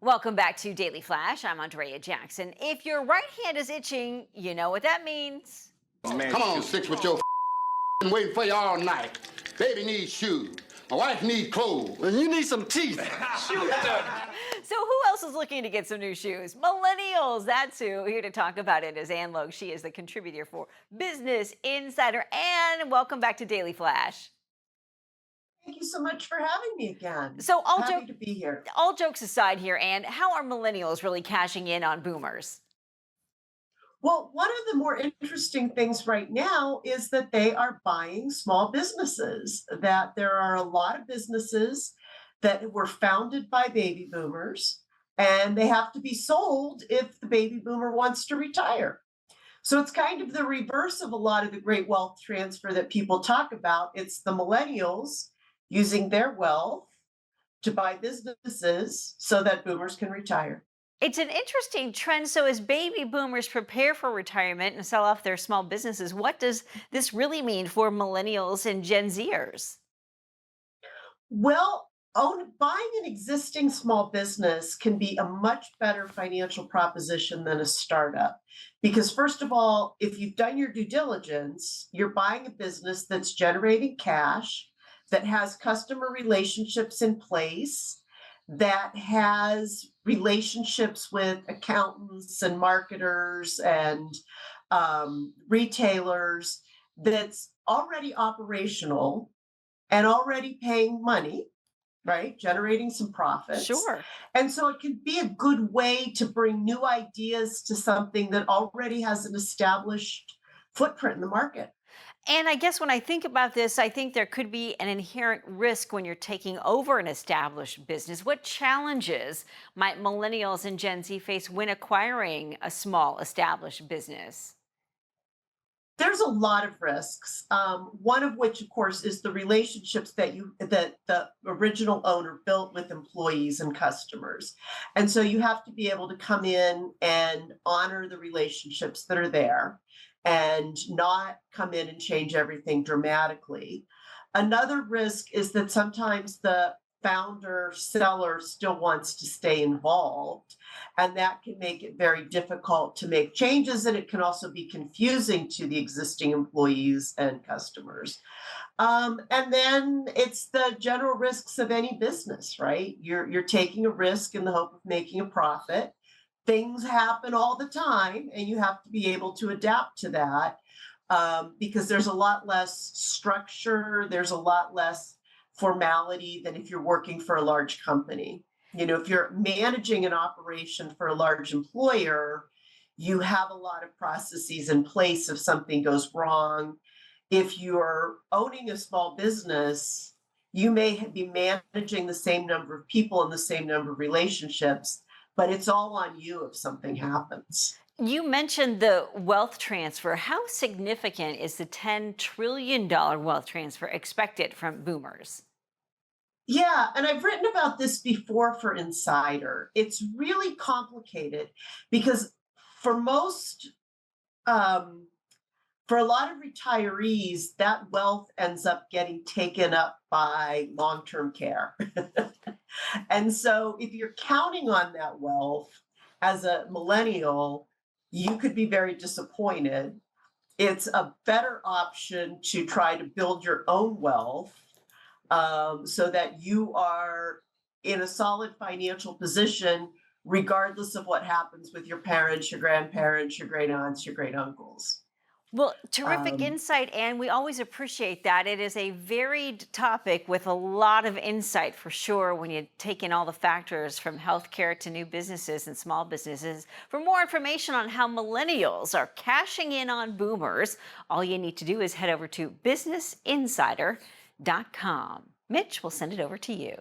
Welcome back to Daily Flash. I'm Andrea Jackson. If your right hand is itching, you know what that means. Man, come on, six with your waiting for you all night. Baby needs shoes. My wife needs clothes. And you need some teeth. So who else is looking to get some new shoes? Millennials, that's who. Here to talk about it is Logue. She is the contributor for Business Insider. And welcome back to Daily Flash. Thank you so much for having me again. So Happy to be here. all jokes aside here, Ann, how are millennials really cashing in on boomers? Well, one of the more interesting things right now is that they are buying small businesses, that there are a lot of businesses that were founded by baby boomers, and they have to be sold if the baby boomer wants to retire. So it's kind of the reverse of a lot of the great wealth transfer that people talk about. It's the millennials using their wealth to buy businesses so that boomers can retire. It's an interesting trend. So, as baby boomers prepare for retirement and sell off their small businesses, what does this really mean for millennials and Gen Zers? Well, buying an existing small business can be a much better financial proposition than a startup. Because, first of all, if you've done your due diligence, you're buying a business that's generating cash, that has customer relationships in place, that has relationships with accountants and marketers and retailers, that's already operational and already paying money, right? Generating some profits. Sure. And so it can be a good way to bring new ideas to something that already has an established footprint in the market. And I guess when I think about this, I think there could be an inherent risk when you're taking over an established business. What challenges might millennials and Gen Z face when acquiring a small established business? There's a lot of risks. One of which, of course, is the relationships that the original owner built with employees and customers. And so you have to be able to come in and honor the relationships that are there and not come in and change everything dramatically. Another risk is that sometimes the founder seller still wants to stay involved, and that can make it very difficult to make changes, and it can also be confusing to the existing employees and customers. And then it's the general risks of any business, right? You're taking a risk in the hope of making a profit. Things happen all the time, and you have to be able to adapt to that, because there's a lot less structure, there's a lot less formality than if you're working for a large company. You know, if you're managing an operation for a large employer, you have a lot of processes in place if something goes wrong. If you're owning a small business, you may be managing the same number of people and the same number of relationships, but it's all on you if something happens. You mentioned the wealth transfer. How significant is the $10 trillion wealth transfer expected from boomers? Yeah, and I've written about this before for Insider. It's really complicated because for most, um, for a lot of retirees, that wealth ends up getting taken up by long term care. And so if you're counting on that wealth as a millennial, you could be very disappointed. It's a better option to try to build your own wealth, so that you are in a solid financial position, regardless of what happens with your parents, your grandparents, your great aunts, your great uncles. Well, terrific Um, insight, and we always appreciate that. It is a varied topic with a lot of insight for sure when you take in all the factors from healthcare to new businesses and small businesses. For more information on how millennials are cashing in on boomers, all you need to do is head over to businessinsider.com. Mitch, we'll send it over to you.